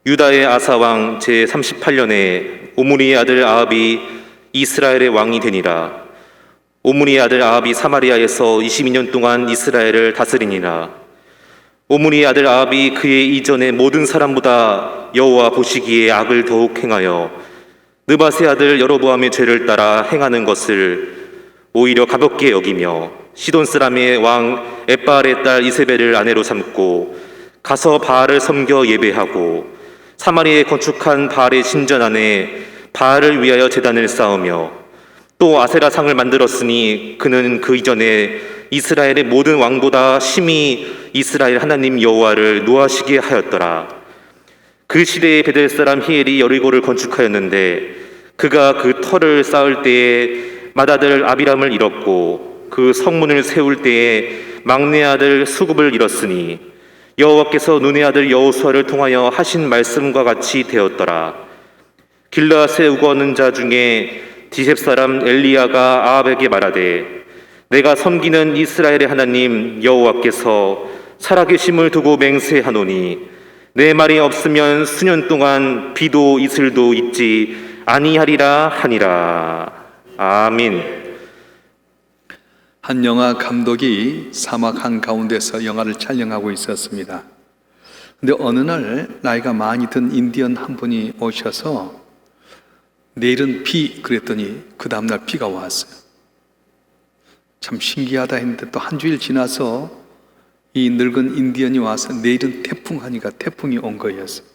유다의 아사왕 제38년에 오므리의 아들 아합이 이스라엘의 왕이 되니라. 오므리의 아들 아합이 사마리아에서 22년 동안 이스라엘을 다스리니라. 오므리의 아들 아합이 그의 이전의 모든 사람보다 여호와 보시기에 악을 더욱 행하여 느밧의 아들 여로보암의 죄를 따라 행하는 것을 오히려 가볍게 여기며 시돈 사람의 왕 엣바알의 딸 이세벨을 아내로 삼고 가서 바알을 섬겨 예배하고 사마리아에 건축한 바알의 신전 안에 바알을 위하여 제단을 쌓으며 또 아세라상을 만들었으니 그는 그 이전에 이스라엘의 모든 왕보다 심히 이스라엘 하나님 여호와를 노하시게 하였더라. 그 시대에 베델 사람 히엘이 여리고를 건축하였는데 그가 그 터를 쌓을 때에 맏아들 아비람을 잃었고 그 성문을 세울 때에 막내 아들 수굽을 잃었으니 여호와께서 눈의 아들 여호수아를 통하여 하신 말씀과 같이 되었더라. 길르앗에 우거하는 자 중에 디셉 사람 엘리야가 아합에게 말하되 내가 섬기는 이스라엘의 하나님 여호와께서 살아계심을 두고 맹세하노니 내 말이 없으면 수년 동안 비도 이슬도 있지 아니하리라 하니라. 아멘. 한 영화 감독이 사막 한가운데서 영화를 촬영하고 있었습니다. 근데 어느 날 나이가 많이 든 인디언 한 분이 오셔서 내일은 비 그랬더니 그 다음날 비가 왔어요. 참 신기하다 했는데 또 한 주일 지나서 이 늙은 인디언이 와서 내일은 태풍 하니까 태풍이 온 거였어요.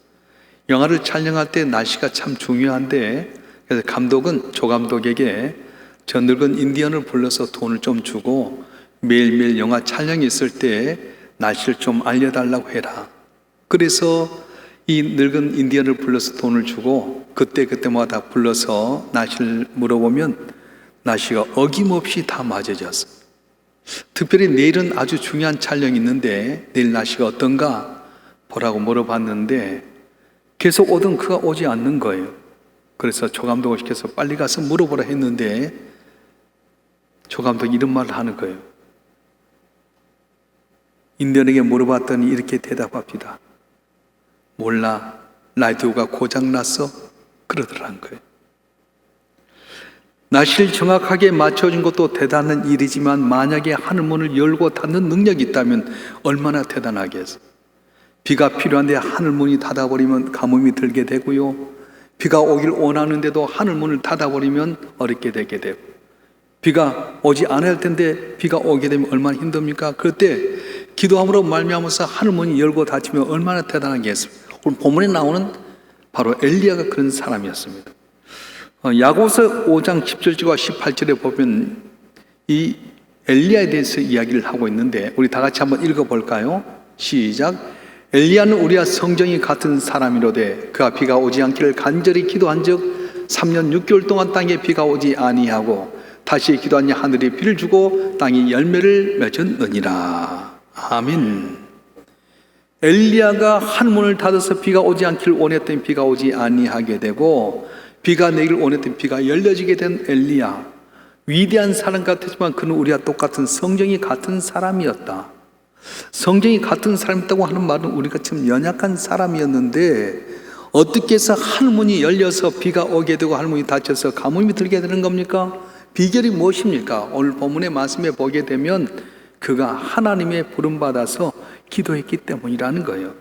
영화를 촬영할 때 날씨가 참 중요한데 그래서 감독은 조감독에게 저 늙은 인디언을 불러서 돈을 좀 주고 매일매일 영화 촬영이 있을 때 날씨를 좀 알려달라고 해라. 그래서 이 늙은 인디언을 불러서 돈을 주고 그때마다 불러서 날씨를 물어보면 날씨가 어김없이 다 맞아졌어요. 특별히 내일은 아주 중요한 촬영이 있는데 내일 날씨가 어떤가 보라고 물어봤는데 계속 오던 그가 오지 않는 거예요. 그래서 조감독을 시켜서 빨리 가서 물어보라 했는데 조감독이 이런 말을 하는 거예요. 인디언에게 물어봤더니 이렇게 대답합니다. 몰라, 라디오가 고장났어? 그러더라는 거예요. 날씨를 정확하게 맞춰준 것도 대단한 일이지만 만약에 하늘문을 열고 닫는 능력이 있다면 얼마나 대단하겠어요. 비가 필요한데 하늘문이 닫아버리면 가뭄이 들게 되고요. 비가 오길 원하는데도 하늘문을 닫아버리면 어렵게 되게 되고 비가 오지 않아야 할 텐데 비가 오게 되면 얼마나 힘듭니까? 그때 기도함으로 말미암아서 하늘문이 열고 닫히면 얼마나 대단하겠습니까? 오늘 본문에 나오는 바로 엘리야가 그런 사람이었습니다. 야고보서 5장 17절과 18절에 보면 이 엘리야에 대해서 이야기를 하고 있는데 우리 다 같이 한번 읽어볼까요? 시작. 엘리야는 우리와 성정이 같은 사람이로되 그가 비가 오지 않기를 간절히 기도한즉 3년 6개월 동안 땅에 비가 오지 아니하고 다시 기도하니 하늘이 비를 주고 땅이 열매를 맺었느니라. 아멘. 엘리야가 하늘문을 닫아서 비가 오지 않기를 원했더니 비가 오지 아니하게 되고 비가 내기를 원했더니 비가 열려지게 된 엘리야. 위대한 사람 같았지만 그는 우리와 똑같은 성정이 같은 사람이었다. 성정이 같은 사람이었다고 하는 말은 우리가 참 연약한 사람이었는데 어떻게 해서 하늘문이 열려서 비가 오게 되고 하늘문이 닫혀서 가뭄이 들게 되는 겁니까? 비결이 무엇입니까? 오늘 본문의 말씀에 보게 되면 그가 하나님의 부름받아서 기도했기 때문이라는 거예요.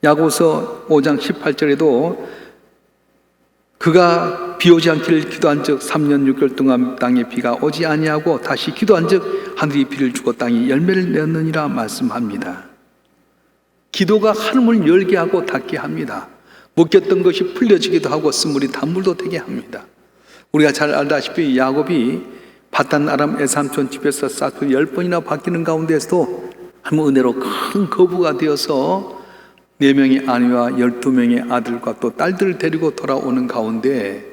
야고보서 5장 18절에도 그가 비 오지 않기를 기도한 즉 3년 6개월 동안 땅에 비가 오지 아니하고 다시 기도한 즉 하늘이 비를 주고 땅이 열매를 맺느니라 말씀합니다. 기도가 하늘문을 열게 하고 닫게 합니다. 묶였던 것이 풀려지기도 하고 쓴물이 단물도 되게 합니다. 우리가 잘 알다시피 야곱이 바단 아람 에삼촌 집에서 싹을 10번이나 바뀌는 가운데서도 하나님 은혜로 큰 거부가 되어서 4명의 아내와 12명의 아들과 또 딸들을 데리고 돌아오는 가운데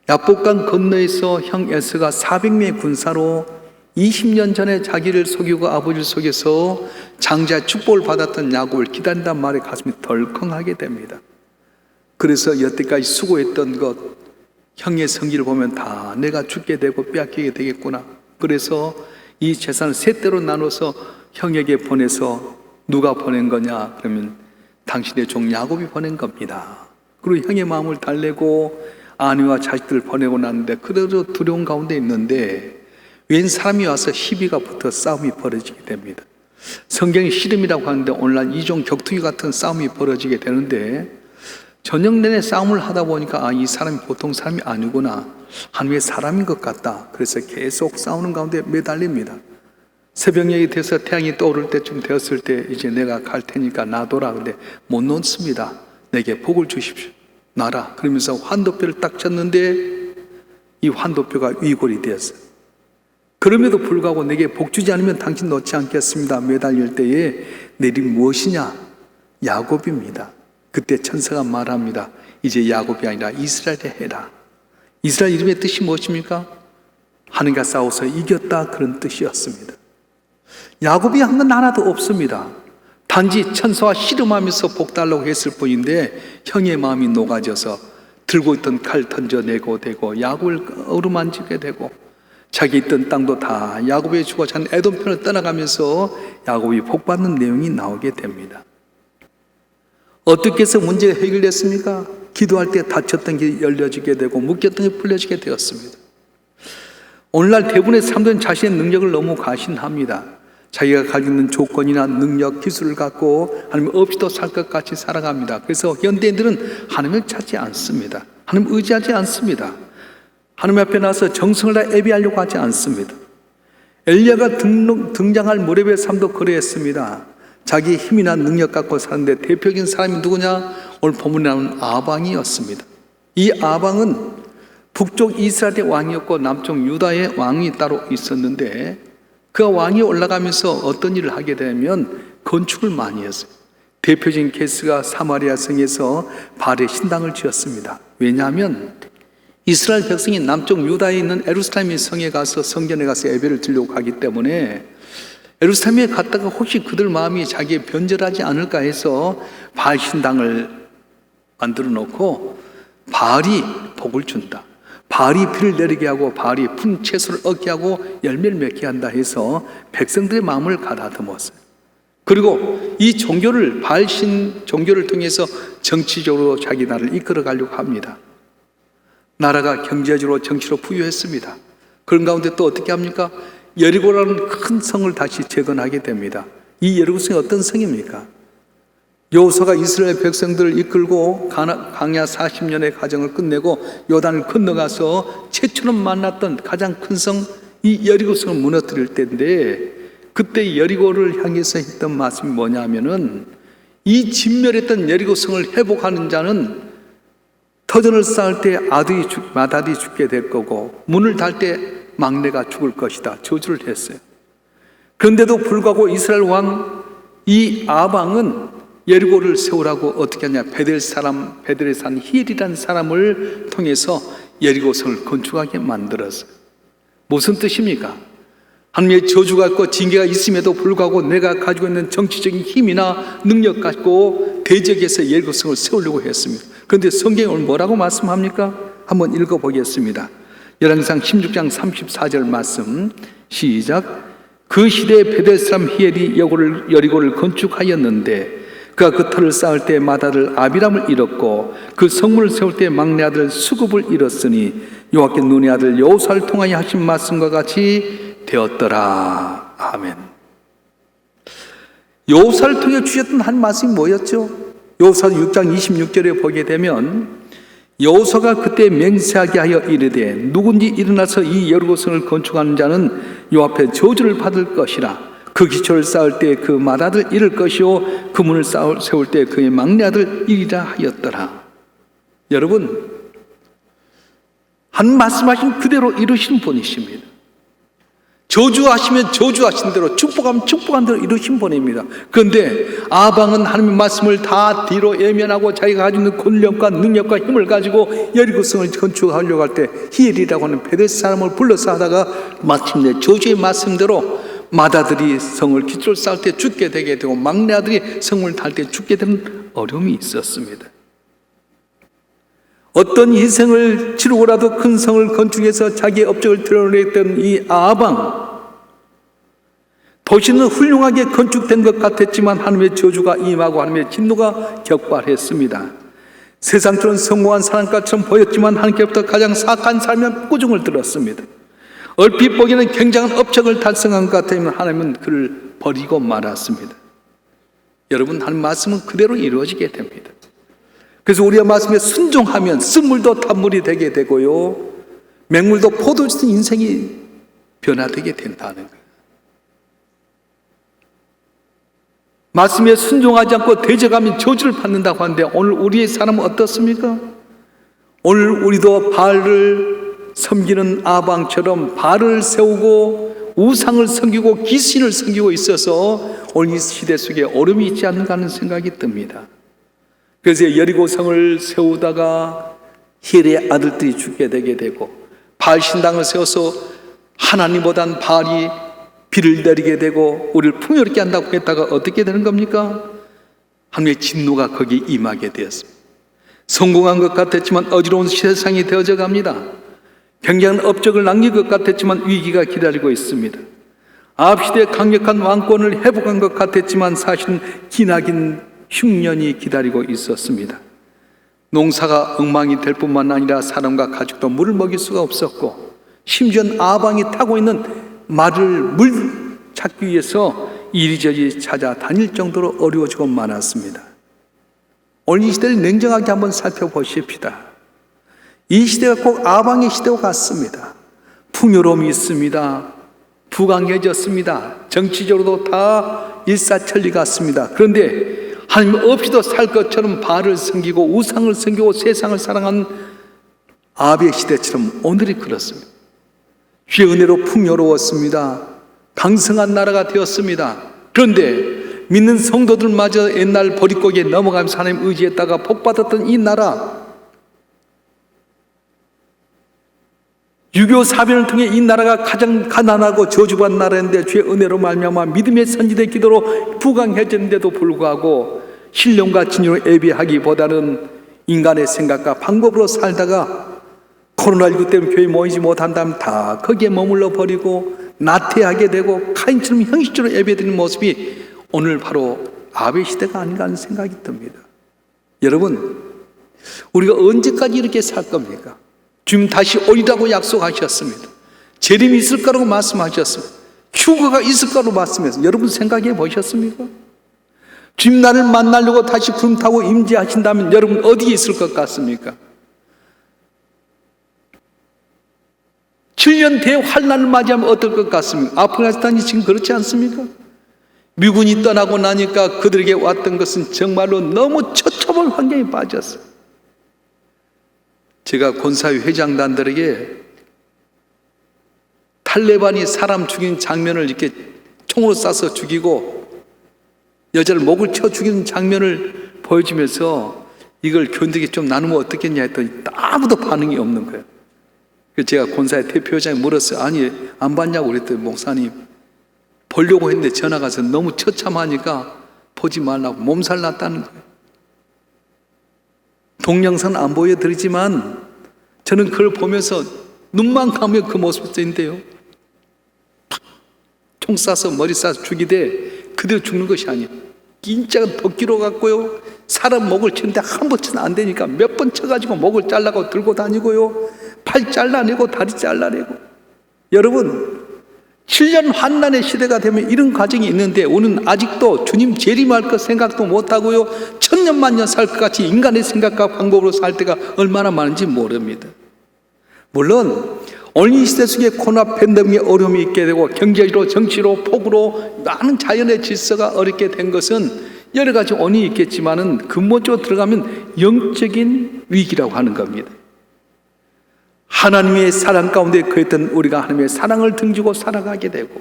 야복강 건너에서 형 에서가 400명의 군사로 20년 전에 자기를 속이고 아버지를 속여서 장자의 축복을 받았던 야곱을 기다린단 말에 가슴이 덜컹하게 됩니다. 그래서 여태까지 수고했던 것 형의 성기를 보면 다 내가 죽게 되고 빼앗기게 되겠구나. 그래서 이 재산을 세 대로 나눠서 형에게 보내서 누가 보낸 거냐? 그러면 당신의 종 야곱이 보낸 겁니다. 그리고 형의 마음을 달래고 아내와 자식들을 보내고 났는데 그대로 두려운 가운데 있는데 웬 사람이 와서 시비가 붙어 싸움이 벌어지게 됩니다. 성경이 씨름이라고 하는데 오늘날 이종 격투기 같은 싸움이 벌어지게 되는데 저녁 내내 싸움을 하다 보니까 이 사람이 보통 사람이 아니구나, 하나님의 사람인 것 같다. 그래서 계속 싸우는 가운데 매달립니다. 새벽녘이 돼서 태양이 떠오를 때쯤 되었을 때 이제 내가 갈 테니까 놔둬라. 근데 못 놓습니다. 내게 복을 주십시오, 놔라. 그러면서 환도표를 딱 쳤는데 이 환도표가 위골이 되었어요. 그럼에도 불구하고 내게 복 주지 않으면 당신 놓지 않겠습니다. 매달릴 때에 내린 무엇이냐? 야곱입니다. 그때 천사가 말합니다. 이제 야곱이 아니라 이스라엘에 해라. 이스라엘 이름의 뜻이 무엇입니까? 하나님과 싸워서 이겼다, 그런 뜻이었습니다. 야곱이 한 건 하나도 없습니다. 단지 천사와 씨름하면서 복 달라고 했을 뿐인데 형의 마음이 녹아져서 들고 있던 칼 던져내고 되고 야곱을 어루만지게 되고 자기 있던 땅도 다 야곱의 주고 잔 에돔편을 떠나가면서 야곱이 복받는 내용이 나오게 됩니다. 어떻게 해서 문제가 해결됐습니까? 기도할 때 닫혔던 게 열려지게 되고 묶였던 게 풀려지게 되었습니다. 오늘날 대부분의 사람들은 자신의 능력을 너무 과신합니다. 자기가 가지고 있는 조건이나 능력, 기술을 갖고 하나님 없이도 살 것 같이 살아갑니다. 그래서 현대인들은 하나님을 찾지 않습니다. 하나님 의지하지 않습니다. 하나님 앞에 나서 정성을 다 예배하려고 하지 않습니다. 엘리야가 등장할 무렵의 삶도 그러했습니다. 자기 힘이나 능력 갖고 사는데 대표적인 사람이 누구냐? 오늘 본문에 나오는 아방이었습니다. 이 아방은 북쪽 이스라엘의 왕이었고 남쪽 유다의 왕이 따로 있었는데 그 왕이 올라가면서 어떤 일을 하게 되면 건축을 많이 했어요. 대표적인 케이스가 사마리아 성에서 바알의 신당을 지었습니다. 왜냐하면 이스라엘 백성이 남쪽 유다에 있는 예루살렘 성에 가서 성전에 가서 예배를 드리려고 하기 때문에 예루살렘에 갔다가 혹시 그들 마음이 자기에 변절하지 않을까 해서 바알 신당을 만들어 놓고 바알이 복을 준다, 바알이 비를 내리게 하고 바알이 푼 채소를 얻게 하고 열매를 맺게 한다 해서 백성들의 마음을 가다듬었어요. 그리고 이 종교를 바알신 종교를 통해서 정치적으로 자기 나라를 이끌어 가려고 합니다. 나라가 경제적으로 정치로 부유했습니다. 그런 가운데 또 어떻게 합니까? 여리고라는 큰 성을 다시 재건하게 됩니다. 이 여리고성이 어떤 성입니까? 여호수아가 이스라엘 백성들을 이끌고 광야 40년의 과정을 끝내고 요단을 건너가서 최초로 만났던 가장 큰 성, 이 여리고성을 무너뜨릴 때인데 그때 여리고를 향해서 했던 말씀이 뭐냐 하면은 이 진멸했던 여리고성을 회복하는 자는 터전을 쌓을 때 마다들이 죽게 될 거고 문을 달 때 막내가 죽을 것이다, 저주를 했어요. 그런데도 불구하고 이스라엘 왕 이 아방은 여리고를 세우라고 어떻게 하냐? 베델의 산 히엘이라는 사람을 통해서 여리고성을 건축하게 만들었어요. 무슨 뜻입니까? 하나님의 저주가 있고 징계가 있음에도 불구하고 내가 가지고 있는 정치적인 힘이나 능력 갖고 대적해서 여리고성을 세우려고 했습니다. 그런데 성경이 오늘 뭐라고 말씀합니까? 한번 읽어보겠습니다. 열왕기상 16장 34절 말씀 시작. 그 시대에 베델 사람 히엘이 여리고를 건축하였는데 그가 그 터를 쌓을 때 마다를 아비람을 잃었고 그 성문을 세울 때 막내 아들 수굽을 잃었으니 여호와께 눈의 아들 여호수아를 통하여 하신 말씀과 같이 되었더라. 아멘. 여호수아를 통해 주셨던 한 말씀이 뭐였죠? 여호수아 6장 26절에 보게 되면 여호수아가 그때 맹세하게 하여 이르되 누군지 일어나서 이 여리고성을 건축하는 자는 여호와 앞에 저주를 받을 것이라. 그 기초를 쌓을 때 그 맏아들 잃을 것이요 그 문을 세울 때 그의 막내 아들 잃으라 하였더라. 여러분, 한 말씀하신 그대로 이루신 분이십니다. 저주하시면 저주하신 대로, 축복하면 축복한 대로 이루신 분입니다. 그런데 아방은 하나님의 말씀을 다 뒤로 예면하고 자기가 가지고 있는 권력과 능력과 힘을 가지고 여리고성을 건축하려고 할 때 히엘이라고 하는 베델 사람을 불러서 하다가 마침내 저주의 말씀대로 맏아들이 성을 기초를 쌓을 때 죽게 되게 되고 막내 아들이 성을 달 때 죽게 되는 어려움이 있었습니다. 어떤 희생을 치르고라도 큰 성을 건축해서 자기의 업적을 드러냈던 이 아방, 도시는 훌륭하게 건축된 것 같았지만 하나님의 저주가 임하고 하나님의 진노가 격발했습니다. 세상처럼 성공한 사람과처럼 보였지만 하나님께로부터 가장 사악한 삶의 꾸중을 들었습니다. 얼핏 보기에는 굉장한 업적을 달성한 것 같으면 하나님은 그를 버리고 말았습니다. 여러분, 하나님 말씀은 그대로 이루어지게 됩니다. 그래서 우리의 말씀에 순종하면 쓴물도 단물이 되게 되고요, 맹물도 포도주 같은 인생이 변화되게 된다는 거예요. 말씀에 순종하지 않고 대적하면 저주를 받는다고 하는데 오늘 우리의 삶은 어떻습니까? 오늘 우리도 바알을 섬기는 아방처럼 바알을 세우고 우상을 섬기고 귀신을 섬기고 있어서 오늘 이 시대 속에 어려움이 있지 않는가 하는 생각이 듭니다. 그래서 여리고성을 세우다가 힐의 아들들이 죽게 되게 되고, 바알 신당을 세워서 하나님보단 바알이 비를 내리게 되고 우리를 풍요롭게 한다고 했다가 어떻게 되는 겁니까? 하나님의 진노가 거기에 임하게 되었습니다. 성공한 것 같았지만 어지러운 세상이 되어져 갑니다. 굉장한 업적을 남긴 것 같았지만 위기가 기다리고 있습니다. 아합 시대의 강력한 왕권을 회복한 것 같았지만 사실은 기나긴 흉년이 기다리고 있었습니다. 농사가 엉망이 될 뿐만 아니라 사람과 가축도 물을 먹일 수가 없었고, 심지어 아방이 타고 있는 말을 물 찾기 위해서 이리저리 찾아다닐 정도로 어려워지고 많았습니다. 오늘 이 시대를 냉정하게 한번 살펴보십시다. 이 시대가 꼭 아방의 시대와 같습니다. 풍요로움이 있습니다. 부강해졌습니다. 정치적으로도 다 일사천리 같습니다. 그런데 하나님 없이도 살 것처럼 바알을 섬기고 우상을 섬기고 세상을 사랑하는 아합의 시대처럼 오늘이 그렇습니다. 주의 은혜로 풍요로웠습니다. 강성한 나라가 되었습니다. 그런데 믿는 성도들마저 옛날 보릿고기에 넘어가면서 하나님 의지했다가 복받았던 이 나라, 6.25 사변을 통해 이 나라가 가장 가난하고 저주받은 나라인데 주의 은혜로 말미암아 믿음의 선지자의 기도로 부강해졌는데도 불구하고 신령과 진리로 예배하기보다는 인간의 생각과 방법으로 살다가 코로나19 때문에 교회 모이지 못한다면 다 거기에 머물러 버리고 나태하게 되고 카인처럼 형식적으로 예배드리는 모습이 오늘 바로 아합의 시대가 아닌가 하는 생각이 듭니다. 여러분, 우리가 언제까지 이렇게 살 겁니까? 주님 다시 오리라고 약속하셨습니다. 재림이 있을 거라고 말씀하셨습니다. 휴거가 있을 거라고 말씀했습니다. 여러분 생각해 보셨습니까? 주님 나를 만나려고 다시 구름 타고 임재하신다면 여러분 어디에 있을 것 같습니까? 7년 대환란을 맞이하면 어떨 것 같습니까? 아프가니스탄이 지금 그렇지 않습니까? 미군이 떠나고 나니까 그들에게 왔던 것은 정말로 너무 처참한 환경에 빠졌어요. 제가 권사회 회장단들에게 탈레반이 사람 죽인 장면을 이렇게 총으로 쏴서 죽이고 여자를 목을 쳐 죽이는 장면을 보여주면서 이걸 교인들에게 좀 나누면 어떻겠냐 했더니 아무도 반응이 없는 거예요. 그래서 제가 권사회 대표장에 물었어요. 아니 안 봤냐고 그랬더니 목사님 보려고 했는데 전화가 와서 너무 처참하니까 보지 말라고 몸살 났다는 거예요. 동영상 안 보여드리지만 저는 그걸 보면서 눈만 감으면 그 모습이 있는데요, 총 쏴서 머리 쏴서 죽이되 그대로 죽는 것이 아니에요. 진짜 도끼로 갖고요 사람 목을 치는데 한 번 치면 안 되니까 몇 번 쳐가지고 목을 잘라고 들고 다니고요, 팔 잘라내고 다리 잘라내고. 여러분 7년 환난의 시대가 되면 이런 과정이 있는데 우리는 아직도 주님 재림할 것 생각도 못하고요, 천년만년 살 것 같이 인간의 생각과 방법으로 살 때가 얼마나 많은지 모릅니다. 물론 오늘 이 시대 속에 코로나 팬데믹의 어려움이 있게 되고 경제로 정치로 폭우로 많은 자연의 질서가 어렵게 된 것은 여러 가지 원인이 있겠지만은 근본적으로 들어가면 영적인 위기라고 하는 겁니다. 하나님의 사랑 가운데 거했던 우리가 하나님의 사랑을 등지고 살아가게 되고,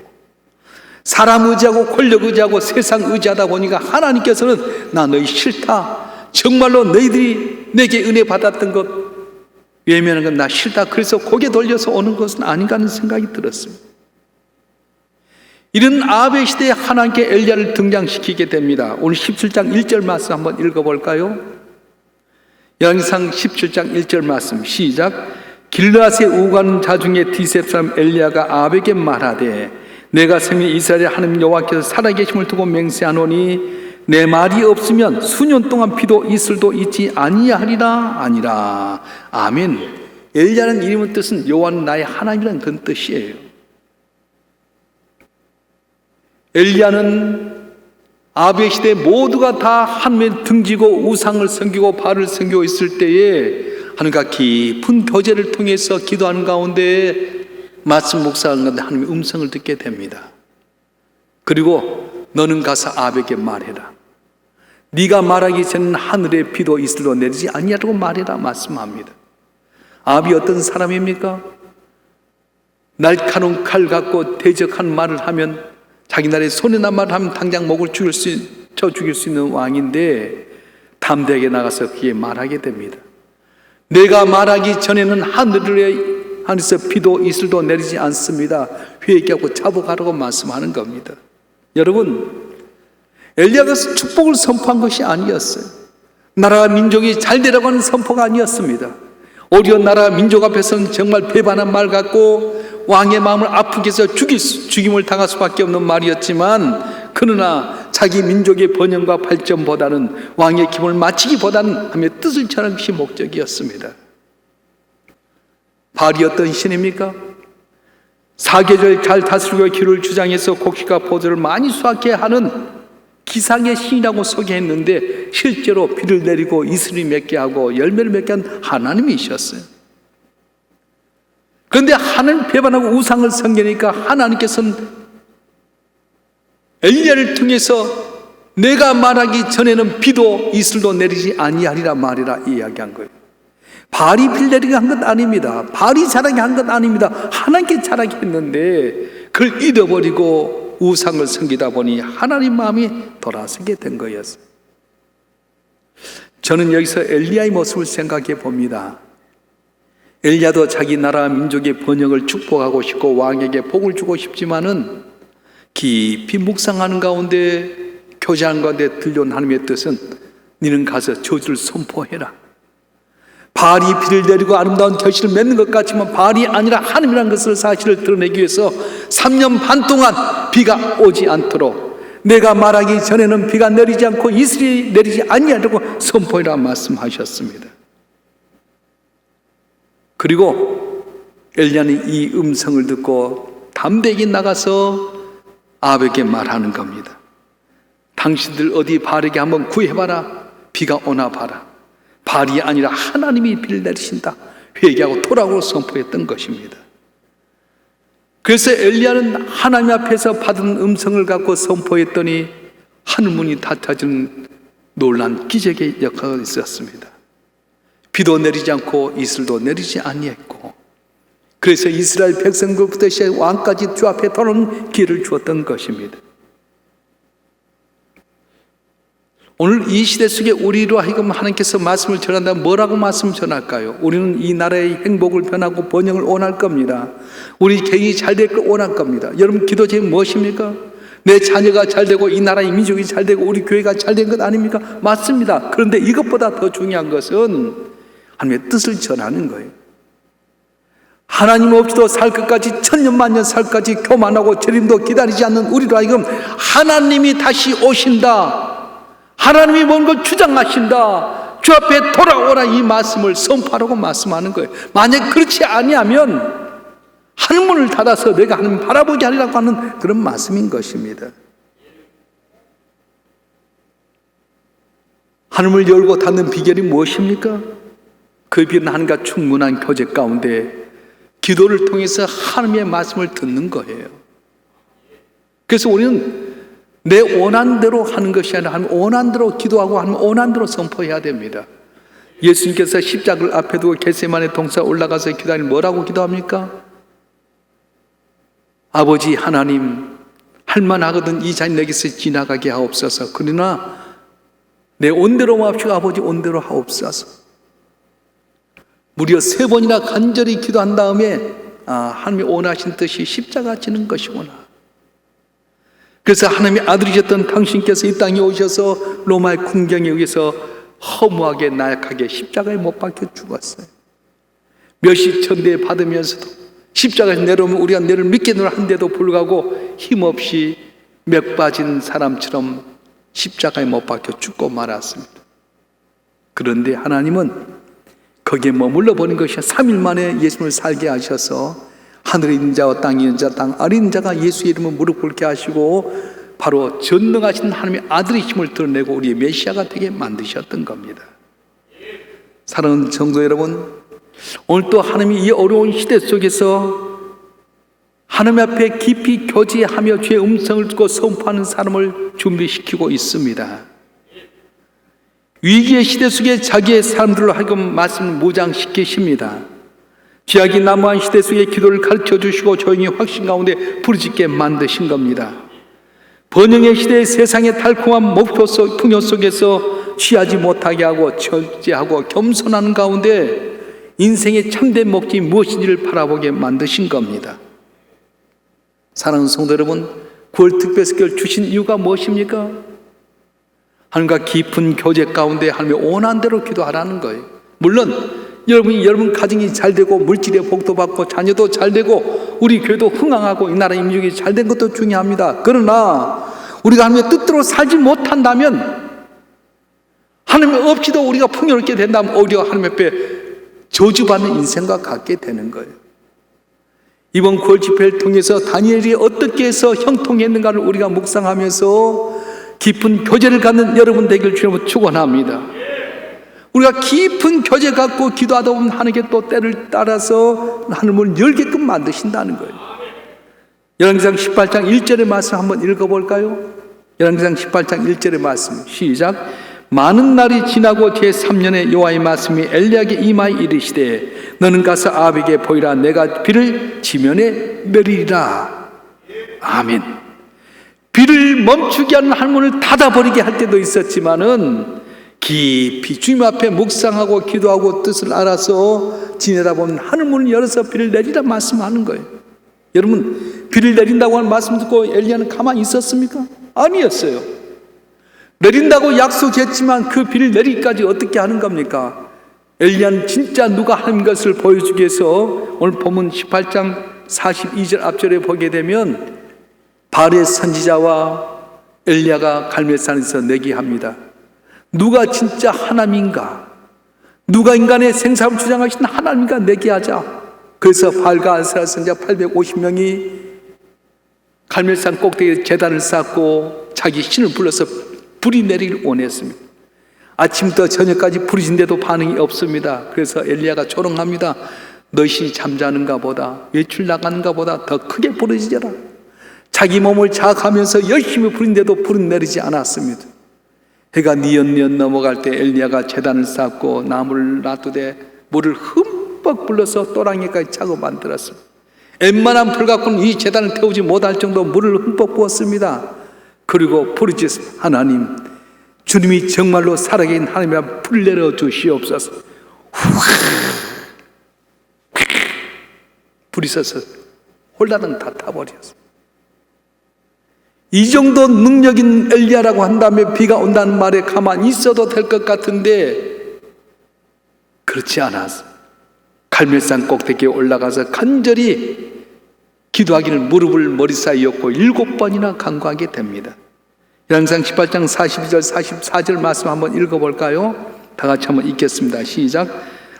사람 의지하고 권력 의지하고 세상 의지하다 보니까 하나님께서는 나 너희 싫다, 정말로 너희들이 내게 은혜 받았던 것 외면하는 건 나 싫다, 그래서 고개 돌려서 오는 것은 아닌가 하는 생각이 들었습니다. 이런 아합의 시대에 하나님께 엘리야를 등장시키게 됩니다. 오늘 17장 1절 말씀 한번 읽어볼까요? 열왕기상 17장 1절 말씀 시작. 길르앗에 우고하는 자 중에 디셉 사람 엘리야가 아합에게 말하되 내가 생민 이스라엘의 하나님 여호와께서 살아계심을 두고 맹세하노니 내 말이 없으면 수년 동안 비도 이슬도 있지 아니하리라. 아니라. 아멘. 엘리야는 이름의 뜻은 여호와는 나의 하나님이라는 그런 뜻이에요. 엘리야는 아합의 시대에 모두가 다 하나님의 등지고 우상을 섬기고 바알을 섬기고 있을 때에 하나님과 깊은 교제를 통해서 기도하는 가운데 말씀 묵상하는 가운데 하나님의 음성을 듣게 됩니다. 그리고 너는 가서 아합에게 말해라. 네가 말하기 전에는 하늘에 비도 이슬도 내리지 아니하라고 말해라 말씀합니다. 아합이 어떤 사람입니까? 날카로운 칼 갖고 대적한 말을 하면 자기 나라에 손해난 말을 하면 당장 목을 죽일 수 있는 왕인데 담대하게 나가서 그에 말하게 됩니다. 내가 말하기 전에는 하늘에서 비도 이슬도 내리지 않습니다. 회개하고 자복하라고 말씀하는 겁니다. 여러분, 엘리야가 축복을 선포한 것이 아니었어요. 나라와 민족이 잘 되라고 하는 선포가 아니었습니다. 오히려 나라와 민족 앞에서는 정말 배반한 말 같고 왕의 마음을 아프게 해서 죽임을 당할 수밖에 없는 말이었지만, 그러나 자기 민족의 번영과 발전보다는 왕의 기분을 맞추기보다는 하나님의 뜻을 전하는 것이 목적이었습니다. 바알이 어떤 신입니까? 사계절 잘 다스리고 기를 주장해서 곡식과 포도를 많이 수확해 하는 기상의 신이라고 소개했는데 실제로 비를 내리고 이슬이 맺게 하고 열매를 맺게 한 하나님이셨어요. 그런데 하나님 배반하고 우상을 섬기니까 하나님께서는 엘리야를 통해서 내가 말하기 전에는 비도 이슬도 내리지 아니하리라 말이라 이야기한 거예요. 바알이 비를 내리게 한 것 아닙니다. 바알이 잘하게 한 것 아닙니다. 하나님께 잘하게 했는데 그걸 잃어버리고 우상을 섬기다 보니 하나님 마음이 돌아서게 된 거였어요. 저는 여기서 엘리야의 모습을 생각해 봅니다. 엘리야도 자기 나라 민족의 번영을 축복하고 싶고 왕에게 복을 주고 싶지만은 깊이 묵상하는 가운데 교제하는 가운데 들려온 하나님의 뜻은 너는 가서 저주를 선포해라. 바알이 비를 내리고 아름다운 결실을 맺는 것 같지만 바알이 아니라 하나님이라는 것을 사실을 드러내기 위해서 3년 반 동안 비가 오지 않도록 내가 말하기 전에는 비가 내리지 않고 이슬이 내리지 아니하라고 선포해라 말씀하셨습니다. 그리고 엘리야는 이 음성을 듣고 담대하게 나가서 아합에게 말하는 겁니다. 당신들 어디 바알에게 한번 구해봐라. 비가 오나 봐라. 바알이 아니라 하나님이 비를 내리신다. 회개하고 돌아오고 선포했던 것입니다. 그래서 엘리야는 하나님 앞에서 받은 음성을 갖고 선포했더니 하늘문이 닫혀지는 놀란 기적의 역사가 있었습니다. 비도 내리지 않고 이슬도 내리지 아니했고, 그래서 이스라엘 백성들부터 시작해 왕까지 주 앞에 돌아오는 기회를 주었던 것입니다. 오늘 이 시대 속에 우리로 하여금 하나님께서 말씀을 전한다면 뭐라고 말씀을 전할까요? 우리는 이 나라의 행복을 변하고 번영을 원할 겁니다. 우리 개인이 잘 될 걸 원할 겁니다. 여러분 기도 제목이 무엇입니까? 내 자녀가 잘 되고 이 나라의 민족이 잘 되고 우리 교회가 잘 된 것 아닙니까? 맞습니다. 그런데 이것보다 더 중요한 것은 하나님의 뜻을 전하는 거예요. 하나님 없이도 살 것까지 천년 만년 살 것까지 교만하고 재림도 기다리지 않는 우리로 하여금 하나님이 다시 오신다, 하나님이 먼 걸 주장하신다, 주 앞에 돌아오라, 이 말씀을 선포하라고 말씀하는 거예요. 만약 그렇지 아니하면 하늘문을 닫아서 내가 하나님 바라보게 하리라고 하는 그런 말씀인 것입니다. 하늘문을 열고 닫는 비결이 무엇입니까? 그 비결은 하나님과 충분한 교제 가운데 기도를 통해서 하나님의 말씀을 듣는 거예요. 그래서 우리는 내 원한대로 하는 것이 아니라 하나님 원한대로 기도하고 하나님 원한대로 선포해야 됩니다. 예수님께서 십자가를 앞에 두고 겟세마네 동산 올라가서 기도하니 뭐라고 기도합니까? 아버지 하나님, 할만하거든 이 잔이 내게서 지나가게 하옵소서. 그러나 내 온대로 마옵시고 아버지 온대로 하옵소서. 무려 3번이나 간절히 기도한 다음에 하나님이 원하신 뜻이 십자가 지는 것이구나. 그래서 하나님의 아들이셨던 당신께서 이 땅에 오셔서 로마의 군경에 의해서 허무하게 나약하게 십자가에 못 박혀 죽었어요. 멸시천대에 받으면서도 십자가에서 내려오면 우리가 내를 믿게 한데도 불구하고 힘없이 맥 빠진 사람처럼 십자가에 못 박혀 죽고 말았습니다. 그런데 하나님은 거기에 머물러 버린 것이 3일 만에 예수님을 살게 하셔서 하늘에 있는 자와 땅에 있는 자, 땅 아래 있는 자가 예수의 이름을 무릎 꿇게 하시고 바로 전능하신 하나님의 아들의 힘을 드러내고 우리의 메시아가 되게 만드셨던 겁니다. 사랑하는 성도 여러분, 오늘 또 하나님이 이 어려운 시대 속에서 하나님 앞에 깊이 교제하며 주의 음성을 듣고 선포하는 사람을 준비시키고 있습니다. 위기의 시대 속에 자기의 사람들로 하여금 말씀을 무장시키십니다. 죄악이 난무한 시대 속에 기도를 가르쳐 주시고 조용히 확신 가운데 부르짖게 만드신 겁니다. 번영의 시대의 세상의 달콤한 목표 속, 풍요 속에서 취하지 못하게 하고 절제하고 겸손하는 가운데 인생의 참된 목적이 무엇인지를 바라보게 만드신 겁니다. 사랑하는 성도 여러분, 9월 특별특별 주신 이유가 무엇입니까? 하나님과 깊은 교제 가운데 하나님의 원하는 대로 기도하라는 거예요. 물론 여러분 가정이 잘 되고 물질의 복도 받고 자녀도 잘 되고 우리 교회도 흥황하고 이 나라 임력이 잘 된 것도 중요합니다. 그러나 우리가 하나님의 뜻대로 살지 못한다면, 하나님 없이도 우리가 풍요롭게 된다면 오히려 하나님 앞에 저주받는 인생과 같게 되는 거예요. 이번 9월 집회를 통해서 다니엘이 어떻게 해서 형통했는가를 우리가 묵상하면서 깊은 교제를 갖는 여러분 되길 주님으로 축원합니다. 우리가 깊은 교제 갖고 기도하다 보면 하나님께 또 때를 따라서 하늘문을 열게끔 만드신다는 거예요. 열왕기상 18장 1절의 말씀 한번 읽어볼까요? 열왕기상 18장 1절의 말씀 시작. 많은 날이 지나고 제3년에 여호와의 말씀이 엘리야에게 임하여 이르시되 너는 가서 아합에게 보이라. 내가 비를 지면에 내리리라. 아멘. 비를 멈추게 하는 하늘문을 닫아버리게 할 때도 있었지만은 깊이 주님 앞에 묵상하고 기도하고 뜻을 알아서 지내다 보면 하늘문을 열어서 비를 내리라 말씀하는 거예요. 여러분, 비를 내린다고 하는 말씀 듣고 엘리야는 가만히 있었습니까? 아니었어요. 내린다고 약속했지만 그 비를 내리기까지 어떻게 하는 겁니까? 엘리야는 진짜 누가 하는 것을 보여주기 위해서 오늘 본문 18장 42절 앞절에 보게 되면 바알의 선지자와 엘리야가 갈멜산에서 내기합니다. 누가 진짜 하나님인가? 누가 인간의 생사를 주장하신 하나님인가 내기하자. 그래서 바알과 아스라 선지자 850명이 갈멜산 꼭대기에 제단을 쌓고 자기 신을 불러서 불이 내리길 원했습니다. 아침부터 저녁까지 부르신데도 반응이 없습니다. 그래서 엘리야가 조롱합니다. 너희 신이 잠자는가 보다, 외출 나가는가 보다 더 크게 부르짖어라. 자기 몸을 자학하면서 열심히 부린데도 불은 내리지 않았습니다. 해가 뉘엿뉘엿 넘어갈 때 엘리야가 제단을 쌓고 나무를 놔두되 물을 흠뻑 불러서 또랑이까지 차고 만들었습니다. 웬만한 불 갖고는 이 제단을 태우지 못할 정도 물을 흠뻑 부었습니다. 그리고 부르짖습니다. 하나님, 주님이 정말로 살아계신 하나님이라 불을 내려 주시옵소서. 불이 있어서 홀라당 다 타버렸어요. 이 정도 능력인 엘리야라고 한다면 비가 온다는 말에 가만히 있어도 될 것 같은데 그렇지 않았어. 갈멜산 꼭대기에 올라가서 간절히 기도하기를 무릎을 머리 사이에 얹고 7번이나 간구하게 됩니다. 열왕기상 18장 42절 44절 말씀 한번 읽어볼까요? 다 같이 한번 읽겠습니다. 시작.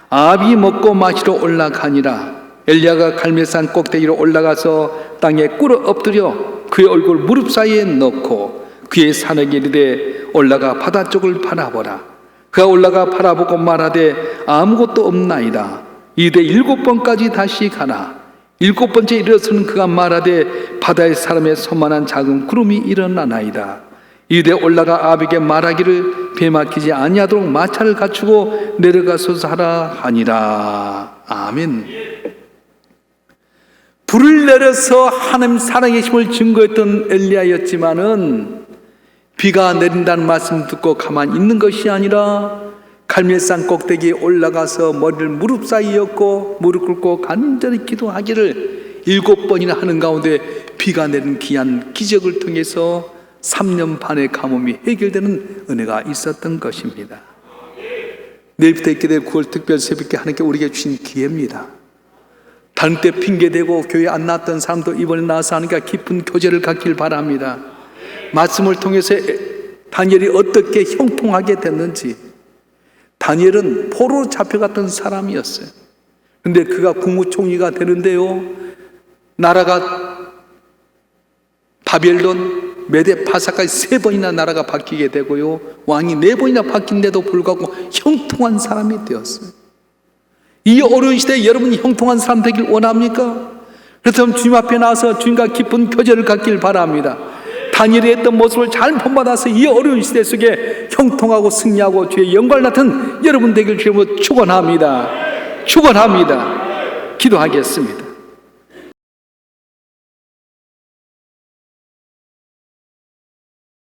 아합이 먹고 마시러 올라가니라. 엘리야가 갈멜산 꼭대기로 올라가서 땅에 꿇어 엎드려 그의 얼굴 무릎 사이에 넣고 그의 산에게 이르되 올라가 바다 쪽을 바라보라. 그가 올라가 바라보고 말하되 아무것도 없나이다. 이르되 7번까지 다시 가라. 7번째 일어서는 그가 말하되 바다의 사람의 손만한 작은 구름이 일어나나이다. 이르되 올라가 아합에게 말하기를 배 막히지 아니하도록 마차를 갖추고 내려가소서 하라 하니라. 아멘. 불을 내려서 하나님 살아계심을 증거했던 엘리야였지만은 비가 내린다는 말씀 듣고 가만히 있는 것이 아니라 갈멜산 꼭대기에 올라가서 머리를 무릎 사이에 얹고 무릎 꿇고 간절히 기도하기를 7번이나 하는 가운데 비가 내린 귀한 기적을 통해서 3년 반의 가뭄이 해결되는 은혜가 있었던 것입니다. 내일부터 있게 될 9월 특별 새벽에 하나님께 우리에게 주신 기회입니다. 다른 때 핑계대고 교회 안 나왔던 사람도 이번에 나와서 하니까 깊은 교제를 갖길 바랍니다. 말씀을 통해서 다니엘이 어떻게 형통하게 됐는지. 다니엘은 포로로 잡혀갔던 사람이었어요. 근데 그가 국무총리가 되는데요, 나라가 바벨론, 메데, 파사까지 3번이나 나라가 바뀌게 되고요, 왕이 4번이나 바뀐데도 불구하고 형통한 사람이 되었어요. 이 어려운 시대에 여러분이 형통한 사람 되길 원합니까? 그렇다면 주님 앞에 나와서 주님과 깊은 교제를 갖길 바랍니다. 다니엘이 했던 모습을 잘 본받아서 이 어려운 시대 속에 형통하고 승리하고 주의 영광을 나타낸 여러분 되길 주님으로 축원합니다. 축원합니다. 기도하겠습니다.